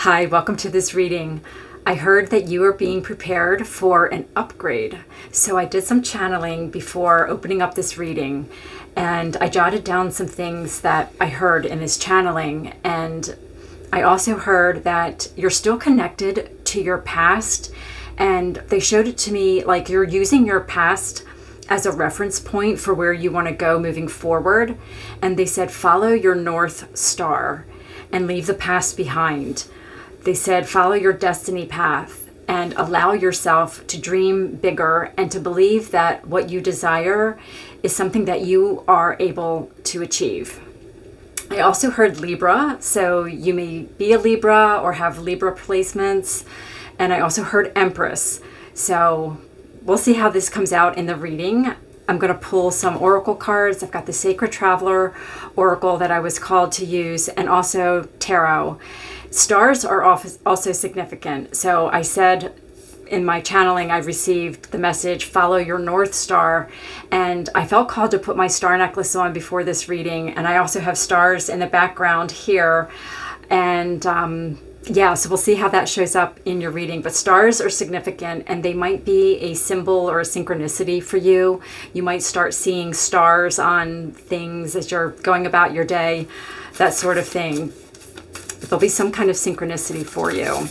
Hi, welcome to this reading. I heard that you are being prepared for an upgrade. So I did some channeling before opening up this reading, and I jotted down some things that I heard in this channeling. And I also heard that you're still connected to your past, and they showed it to me like you're using your past as a reference point for where you want to go moving forward. And they said, follow your North Star and leave the past behind. They said, follow your destiny path and allow yourself to dream bigger and to believe that what you desire is something that you are able to achieve. I also heard Libra, so you may be a Libra or have Libra placements. And I also heard Empress. So we'll see how this comes out in the reading. I'm going to pull some oracle cards. I've got the Sacred Traveler Oracle that I was called to use, and also Tarot. Stars are also significant. So I said in my channeling, I received the message, follow your North Star. And I felt called to put my star necklace on before this reading. And I also have stars in the background here. And yeah, so we'll see how that shows up in your reading. But stars are significant, and they might be a symbol or a synchronicity for you. You might start seeing stars on things as you're going about your day, that sort of thing. There'll be some kind of synchronicity for you.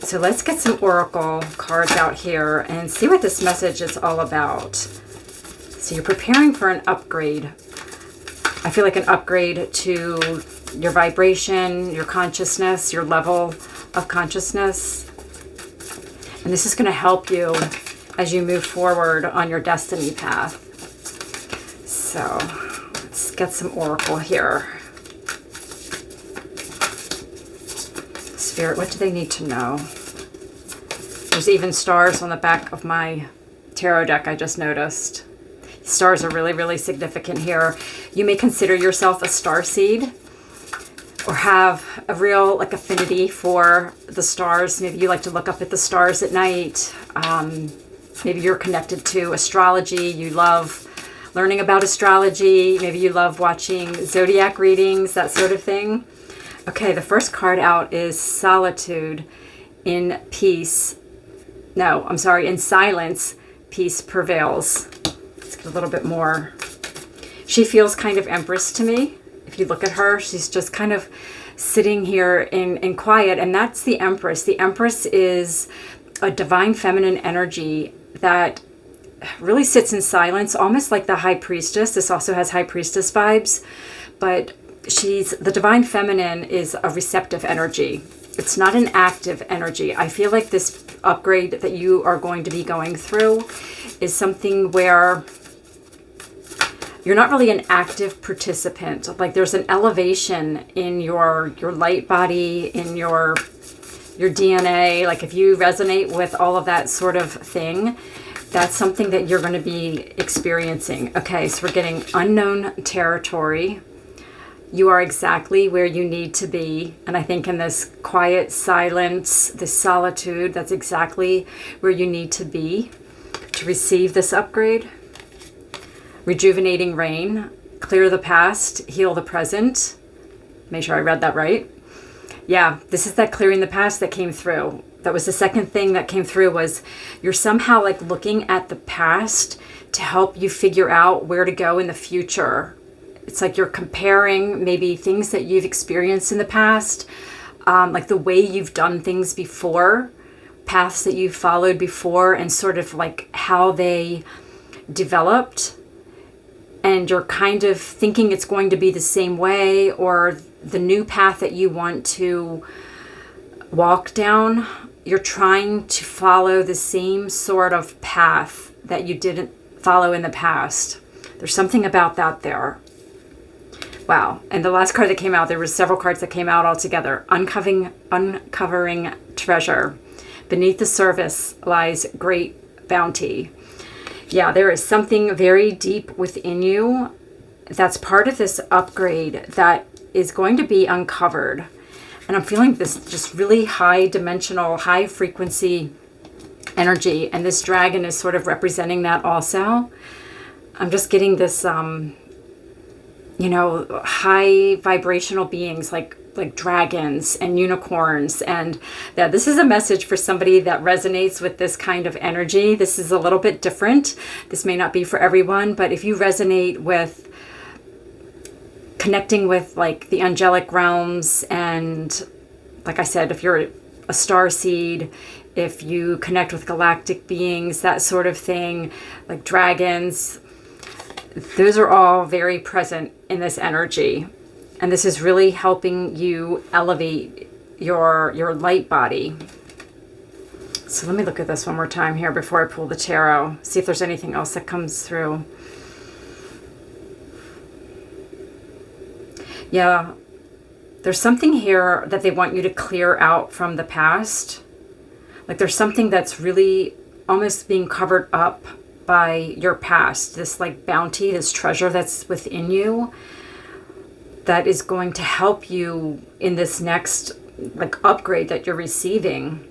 So let's get some oracle cards out here and see what this message is all about. So you're preparing for an upgrade. I feel like an upgrade to your vibration, your consciousness, your level of consciousness. And this is going to help you as you move forward on your destiny path. So let's get some oracle here. Spirit, what do they need to know? There's even stars on the back of my tarot deck, I just noticed. Stars are really, really significant here. You may consider yourself a starseed or have a real affinity for the stars. Maybe you like to look up at the stars at night. Maybe you're connected to astrology. You love learning about astrology. Maybe you love watching zodiac readings, that sort of thing. Okay, the first card out is Solitude. In peace. No, I'm sorry, in silence, peace prevails. Let's get a little bit more. She feels kind of Empress to me. If you look at her, she's just kind of sitting here in quiet, and that's the Empress. The Empress is a divine feminine energy that really sits in silence, almost like the High Priestess. This also has High Priestess vibes, but the divine feminine is a receptive energy. It's not an active energy. I feel like this upgrade that you are going to be going through is something where you're not really an active participant. Like there's an elevation in your light body, in your DNA. Like if you resonate with all of that sort of thing, that's something that you're going to be experiencing. Okay, so we're getting unknown territory. You are exactly where you need to be. And I think in this quiet silence, this solitude, that's exactly where you need to be to receive this upgrade. Rejuvenating rain, clear the past, heal the present. Make sure I read that right. Yeah, this is that clearing the past that came through. That was the second thing that came through, was you're somehow like looking at the past to help you figure out where to go in the future. It's like you're comparing maybe things that you've experienced in the past, like the way you've done things before, paths that you've followed before, and sort of like how they developed. And you're kind of thinking it's going to be the same way, or the new path that you want to walk down, you're trying to follow the same sort of path that you didn't follow in the past. There's something about that there. Wow. And the last card that came out, there were several cards that came out all together. Uncovering treasure. Beneath the surface lies great bounty. Yeah, there is something very deep within you that's part of this upgrade that is going to be uncovered. And I'm feeling this just really high dimensional, high frequency energy. And this dragon is sort of representing that also. I'm just getting this, high vibrational beings, like like dragons and unicorns. And yeah, this is a message for somebody that resonates with this kind of energy. This is a little bit different. This may not be for everyone, but if you resonate with connecting with like the angelic realms, and like I said, if you're a star seed, if you connect with galactic beings, that sort of thing, like dragons, those are all very present in this energy. And this is really helping you elevate your light body. So let me look at this one more time here before I pull the tarot. See if there's anything else that comes through. Yeah, there's something here that they want you to clear out from the past. Like there's something that's really almost being covered up by your past. This like bounty, this treasure that's within you, that is going to help you in this next like upgrade that you're receiving.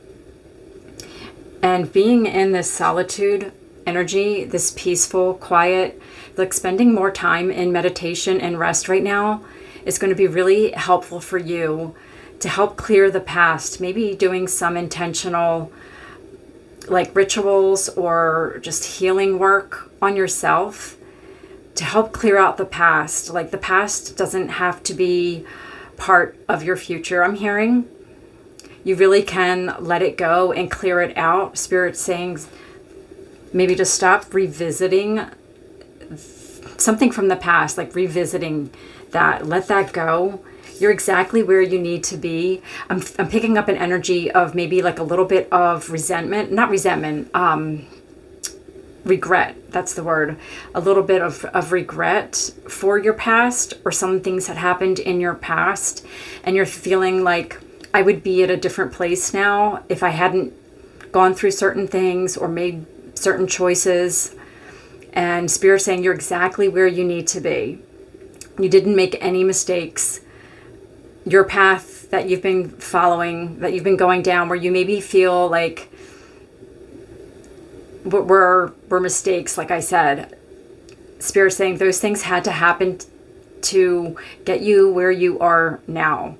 And being in this solitude energy, this peaceful, quiet, like spending more time in meditation and rest right now is going to be really helpful for you to help clear the past. Maybe doing some intentional like rituals or just healing work on yourself to help clear out the past. Like the past doesn't have to be part of your future, I'm hearing. You really can let it go and clear it out. Spirit's saying maybe to stop revisiting something from the past, like revisiting that. Let that go. You're exactly where you need to be. I'm picking up an energy of maybe like a little bit of resentment, not resentment, regret, that's the word. A little bit of regret for your past or some things that happened in your past. And you're feeling like, I would be at a different place now if I hadn't gone through certain things or made certain choices. And Spirit's saying you're exactly where you need to be. You didn't make any mistakes. Your path that you've been following, that you've been going down, where you maybe feel like were mistakes, like I said, Spirit saying those things had to happen to get you where you are now.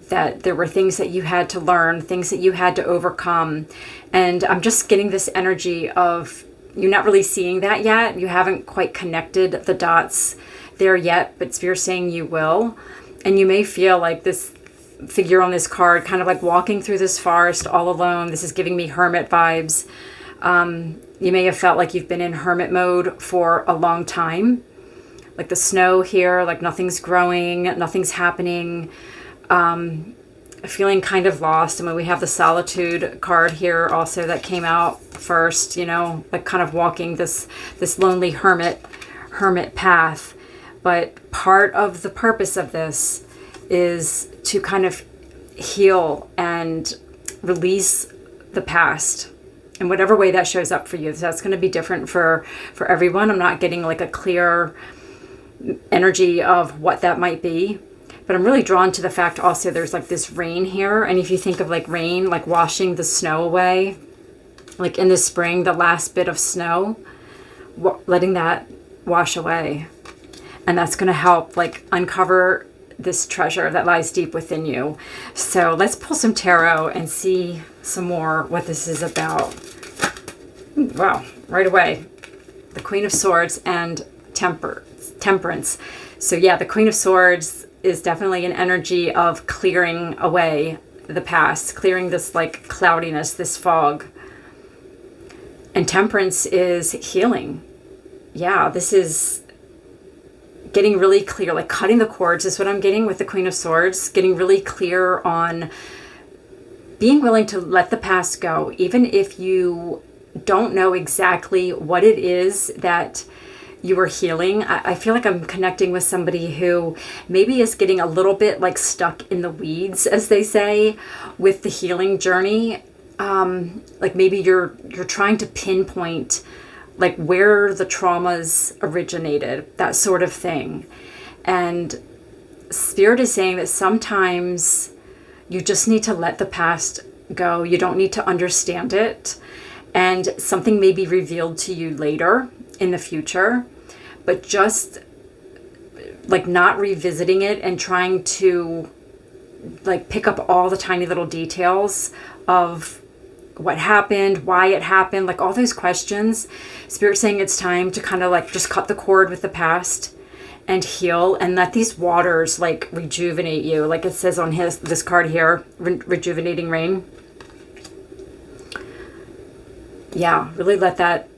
That there were things that you had to learn, things that you had to overcome. And I'm just getting this energy of you're not really seeing that yet. You haven't quite connected the dots there yet, but Spirit's saying you will. And you may feel like this figure on this card, kind of like walking through this forest all alone. This is giving me hermit vibes. You may have felt like you've been in hermit mode for a long time. Like the snow here, like nothing's growing, nothing's happening. Feeling kind of lost. I mean, we have the solitude card here also that came out first, you know, like kind of walking this lonely hermit path. But part of the purpose of this is to kind of heal and release the past in whatever way that shows up for you. So that's going to be different for everyone. I'm not getting like a clear energy of what that might be. But I'm really drawn to the fact also there's like this rain here. And if you think of like rain, like washing the snow away, like in the spring, the last bit of snow, letting that wash away. And that's going to help like uncover this treasure that lies deep within you. So let's pull some tarot and see some more what this is about. Wow, right away. The Queen of Swords and Temperance. So yeah, the Queen of Swords is definitely an energy of clearing away the past, clearing this like cloudiness, this fog. And Temperance is healing. Yeah, this is getting really clear, like cutting the cords is what I'm getting with the Queen of Swords, getting really clear on being willing to let the past go, even if you don't know exactly what it is that you are healing. I feel like I'm connecting with somebody who maybe is getting a little bit like stuck in the weeds, as they say, with the healing journey. Like maybe you're trying to pinpoint like where the traumas originated, that sort of thing. And Spirit is saying that sometimes you just need to let the past go. You don't need to understand it. And something may be revealed to you later in the future, but just like not revisiting it and trying to like pick up all the tiny little details of what happened, why it happened, like all those questions. Spirit's saying it's time to kind of like just cut the cord with the past and heal, and let these waters like rejuvenate you. Like it says on this card here, rejuvenating rain. Yeah, really let that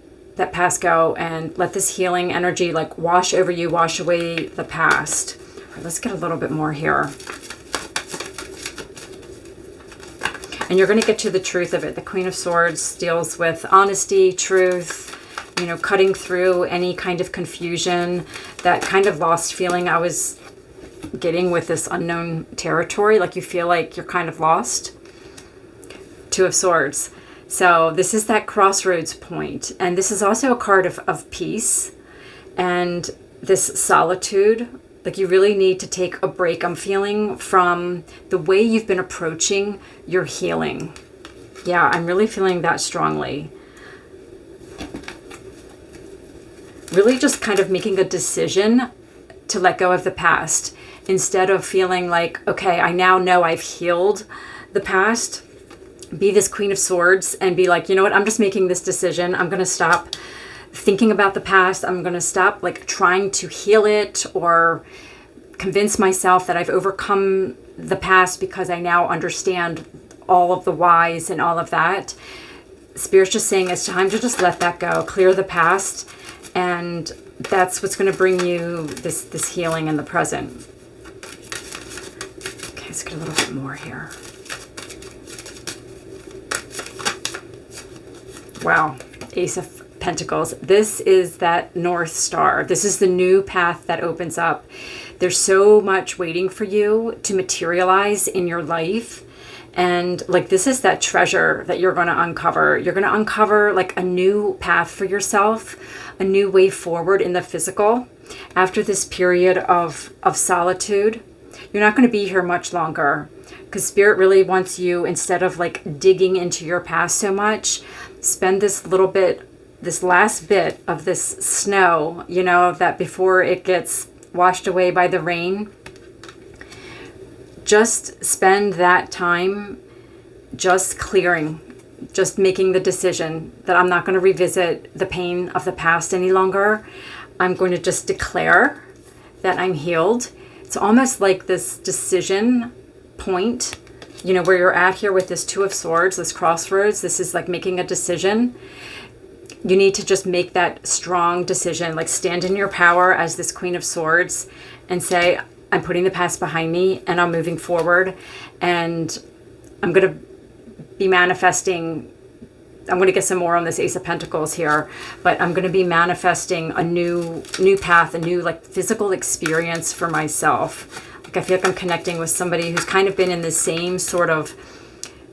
past go and let this healing energy like wash over you, wash away the past. All right, let's get a little bit more here. And you're going to get to the truth of it. The Queen of Swords deals with honesty, truth, you know, cutting through any kind of confusion, that kind of lost feeling I was getting with this unknown territory. Like you feel like you're kind of lost. Two of Swords. So this is that crossroads point. And this is also a card of peace and this solitude. Like you really need to take a break, I'm feeling, from the way you've been approaching your healing. Yeah, I'm really feeling that strongly. Really just kind of making a decision to let go of the past instead of feeling like, okay, I now know I've healed the past. Be this Queen of Swords and be like, you know what, I'm just making this decision. I'm going to stop thinking about the past. I'm going to stop like trying to heal it or convince myself that I've overcome the past because I now understand all of the whys and all of that. Spirit's just saying it's time to just let that go, clear the past, and that's what's going to bring you this healing in the present. Okay, let's get a little bit more here. Wow, Ace of Pentacles. This is that North Star. This is the new path that opens up. There's so much waiting for you to materialize in your life. And like this is that treasure that you're going to uncover. You're going to uncover like a new path for yourself, a new way forward in the physical. After this period of solitude, you're not going to be here much longer because Spirit really wants you, instead of like digging into your past so much, spend this little bit, this last bit of this snow, you know, that before it gets washed away by the rain. Just spend that time just clearing, just making the decision that I'm not going to revisit the pain of the past any longer. I'm going to just declare that I'm healed. It's almost like this decision point, you know, where you're at here with this Two of Swords, this crossroads. This is like making a decision. You need to just make that strong decision, like stand in your power as this Queen of Swords and say, I'm putting the past behind me and I'm moving forward, and I'm going to be manifesting. I'm going to get some more on this Ace of Pentacles here, but I'm going to be manifesting a new path, a new like physical experience for myself. Like I feel like I'm connecting with somebody who's kind of been in the same sort of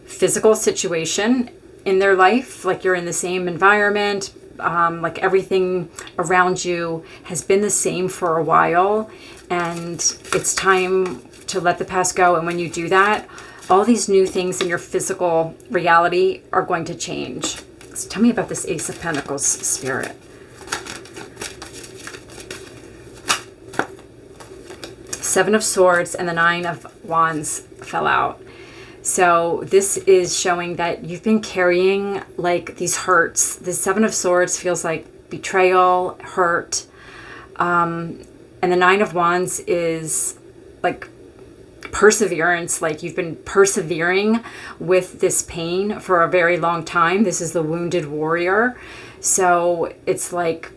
physical situation in their life. Like you're in the same environment, like everything around you has been the same for a while, and it's time to let the past go. And when you do that, all these new things in your physical reality are going to change. So tell me about this Ace of Pentacles, Spirit. Seven of Swords and the Nine of Wands fell out. So this is showing that you've been carrying like these hurts. The Seven of Swords feels like betrayal, hurt. And the Nine of Wands is like perseverance. Like you've been persevering with this pain for a very long time. This is the wounded warrior. So it's like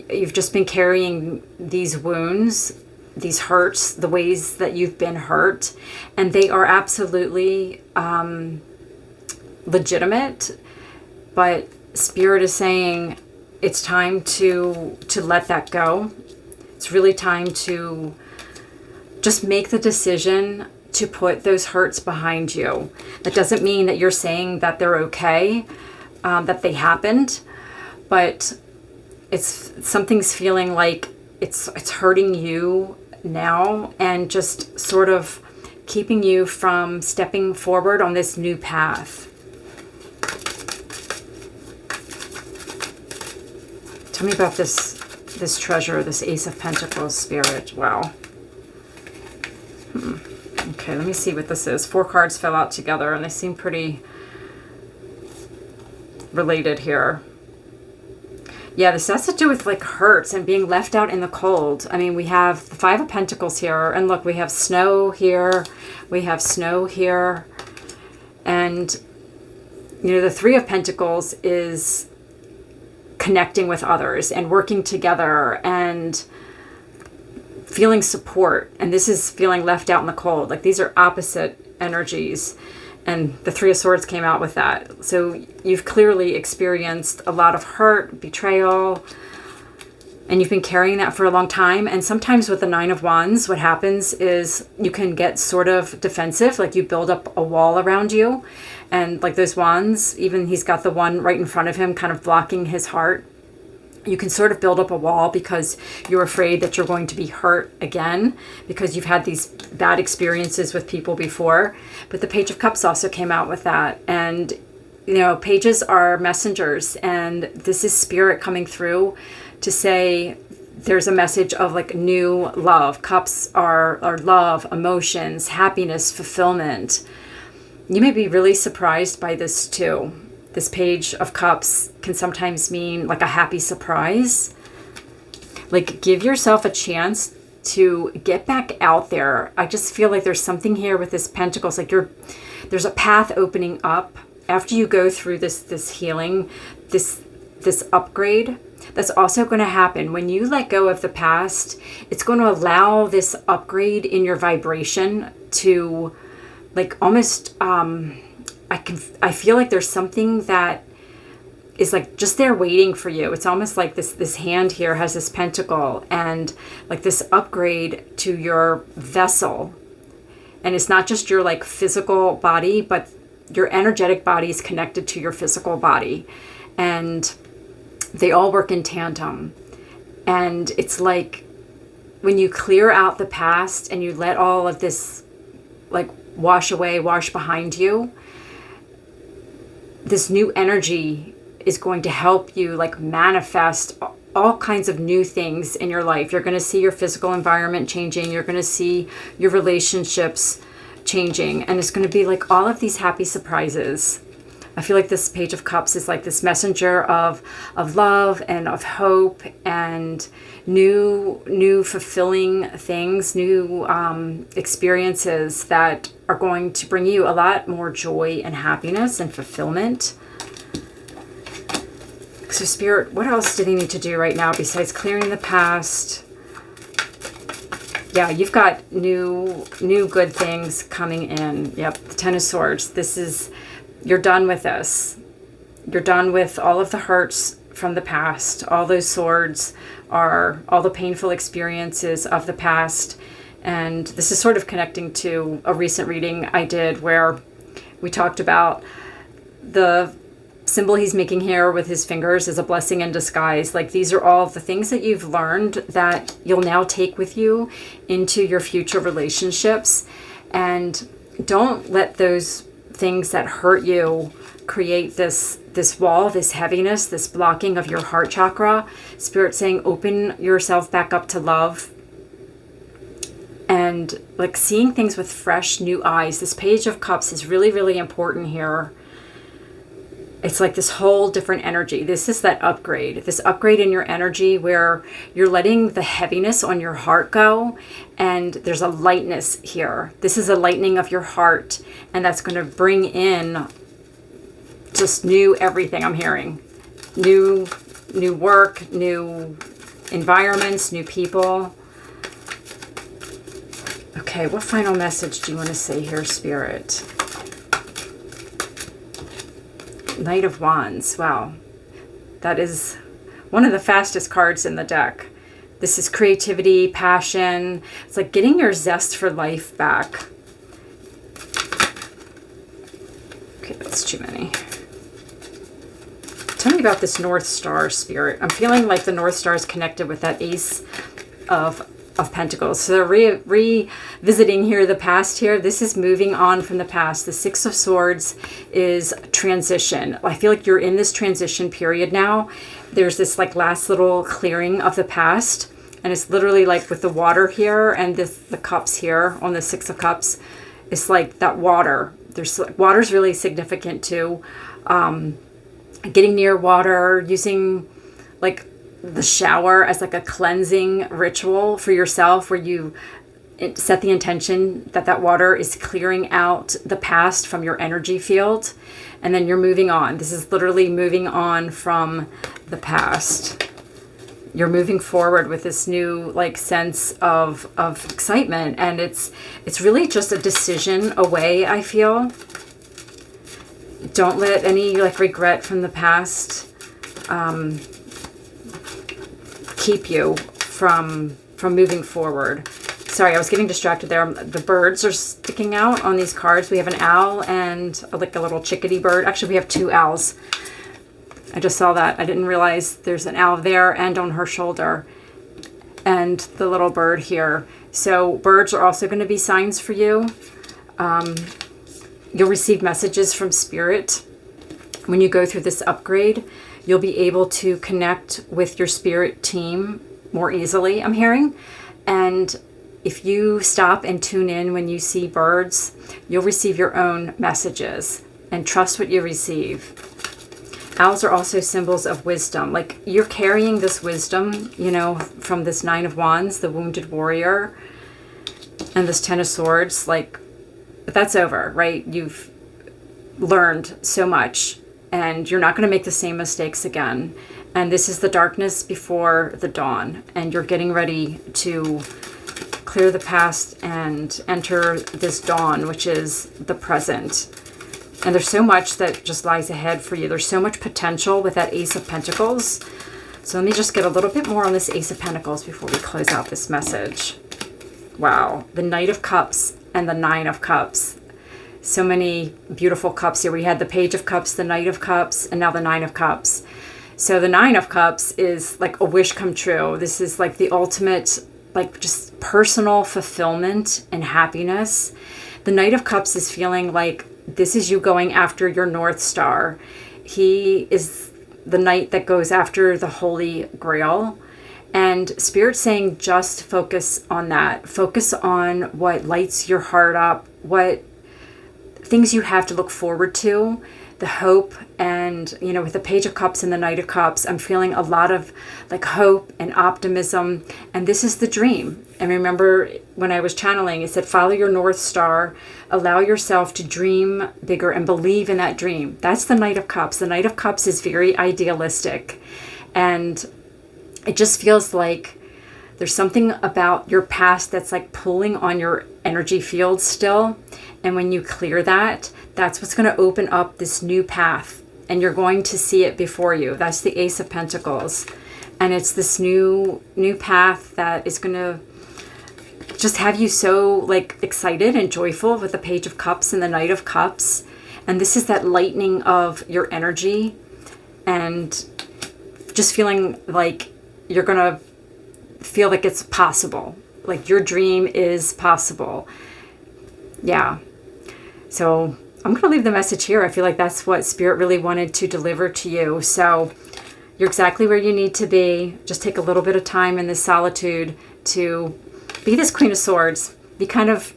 you've just been carrying these wounds, these hurts, the ways that you've been hurt, and they are absolutely legitimate. But Spirit is saying it's time to let that go. It's really time to just make the decision to put those hurts behind you. That doesn't mean that you're saying that they're okay, that they happened, but something's feeling like it's hurting you now and just sort of keeping you from stepping forward on this new path. Tell me about this treasure, this Ace of Pentacles, Spirit. Wow. Okay, let me see what this is. 4 cards fell out together and they seem pretty related here. Yeah, this has to do with like hurts and being left out in the cold. I mean, we have the 5 of Pentacles here, and look, we have snow here, we have snow here, and you know, the 3 of Pentacles is connecting with others and working together and feeling support, and this is feeling left out in the cold. Like these are opposite energies. And the 3 of Swords came out with that. So you've clearly experienced a lot of hurt, betrayal, and you've been carrying that for a long time. And sometimes with the 9 of Wands, what happens is you can get sort of defensive, like you build up a wall around you. And like those wands, even he's got the one right in front of him kind of blocking his heart. You can sort of build up a wall because you're afraid that you're going to be hurt again because you've had these bad experiences with people before. But the Page of Cups also came out with that. And, you know, pages are messengers, and this is spirit coming through to say there's a message of like new love. Cups are love, emotions, happiness, fulfillment. You may be really surprised by this too. This Page of Cups can sometimes mean like a happy surprise. Like give yourself a chance to get back out there. I just feel like there's something here with this Pentacles. Like there's a path opening up after you go through this healing, this upgrade. That's also going to happen when you let go of the past. It's going to allow this upgrade in your vibration to like almost I feel like there's something that is like just there waiting for you. It's almost like this hand here has this pentacle and like this upgrade to your vessel. And it's not just your like physical body, but your energetic body is connected to your physical body. And they all work in tandem. And it's like when you clear out the past and you let all of this like wash away, wash behind you, this new energy is going to help you like manifest all kinds of new things in your life. You're going to see your physical environment changing. You're going to see your relationships changing. And it's going to be like all of these happy surprises. I feel like this Page of Cups is like this messenger of love and of hope and new fulfilling things, new experiences that are going to bring you a lot more joy and happiness and fulfillment. So Spirit, what else do they need to do right now besides clearing the past? Yeah, you've got new good things coming in. Yep, the 10 of Swords. This is, you're done with this. You're done with all of the hurts from the past. All those swords are all the painful experiences of the past. And this is sort of connecting to a recent reading I did where we talked about the symbol he's making here with his fingers is a blessing in disguise. Like these are all the things that you've learned that you'll now take with you into your future relationships. And don't let those things that hurt you create this wall, this heaviness, this blocking of your heart chakra. Spirit saying open yourself back up to love and like seeing things with fresh new eyes. This Page of Cups is really, really important here. It's like this whole different energy. This is that upgrade, this upgrade in your energy where you're letting the heaviness on your heart go, and there's a lightness here. This is a lightening of your heart, and that's going to bring in just new everything. I'm hearing new work, new environments, new people. Okay, what final message do you want to say here, Spirit? Knight of Wands. Wow. That is one of the fastest cards in the deck. This is creativity, passion. It's like getting your zest for life back. Okay, that's too many. Tell me about this North Star, Spirit. I'm feeling like the North Star is connected with that Ace of Pentacles. So they're revisiting here the past here. This is moving on from the past. The Six of Swords is transition. I feel like you're in this transition period now. There's this like last little clearing of the past, and it's literally like with the water here and the cups here on the Six of Cups. It's like that water. Water's really significant too. Getting near water, using like the shower as like a cleansing ritual for yourself, where you set the intention that that water is clearing out the past from your energy field, and then you're moving on. This is literally moving on from the past. You're moving forward with this new like sense of excitement, and it's really just a decision away, I feel. Don't let any like regret from the past keep you from moving forward. Sorry, I was getting distracted there. The birds are sticking out on these cards. We have an owl and like a little chickadee bird. Actually, we have 2 owls. I just saw that. I didn't realize there's an owl there and on her shoulder, and the little bird here. So birds are also going to be signs for you. You'll receive messages from spirit. When you go through this upgrade, you'll be able to connect with your spirit team more easily, I'm hearing. And if you stop and tune in when you see birds, you'll receive your own messages, and trust what you receive. Owls are also symbols of wisdom. Like, you're carrying this wisdom, you know, from this 9 of Wands, the wounded warrior, and this 10 of Swords. Like, that's over, right? You've learned so much, and you're not going to make the same mistakes again. And this is the darkness before the dawn, and you're getting ready to clear the past and enter this dawn, which is the present. And there's so much that just lies ahead for you. There's so much potential with that Ace of Pentacles. So let me just get a little bit more on this Ace of Pentacles before we close out this message. Wow, the Knight of Cups and the 9 of Cups. So many beautiful cups here. We had the Page of Cups, the Knight of Cups, and now the 9 of Cups. So the 9 of Cups is like a wish come true. This is like the ultimate, like just personal fulfillment and happiness. The Knight of Cups is feeling like this is you going after your North Star. He is the knight that goes after the Holy Grail. And Spirit's saying just focus on that. Focus on what lights your heart up, what things you have to look forward to, the hope. And, you know, with the Page of Cups and the Knight of Cups, I'm feeling a lot of like hope and optimism. And this is the dream. And remember when I was channeling, it said, follow your North Star, allow yourself to dream bigger and believe in that dream. That's the Knight of Cups. The Knight of Cups is very idealistic. And it just feels like there's something about your past that's like pulling on your energy field still. And when you clear that, that's what's going to open up this new path. And you're going to see it before you. That's the Ace of Pentacles. And it's this new path that is going to just have you so like excited and joyful with the Page of Cups and the Knight of Cups. And this is that lightening of your energy and just feeling like you're going to feel like it's possible. Like your dream is possible. Yeah. So I'm going to leave the message here. I feel like that's what Spirit really wanted to deliver to you. So you're exactly where you need to be. Just take a little bit of time in this solitude to be this Queen of Swords. Be kind of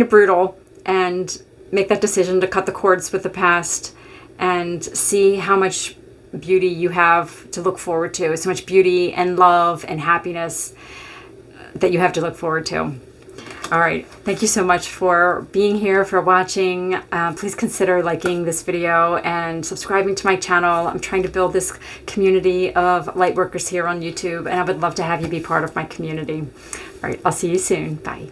brutal and make that decision to cut the cords with the past and see how much beauty you have to look forward to. So much beauty and love and happiness that you have to look forward to. All right. Thank you so much for being here, for watching. Please consider liking this video and subscribing to my channel. I'm trying to build this community of lightworkers here on YouTube, and I would love to have you be part of my community. All right. I'll see you soon. Bye.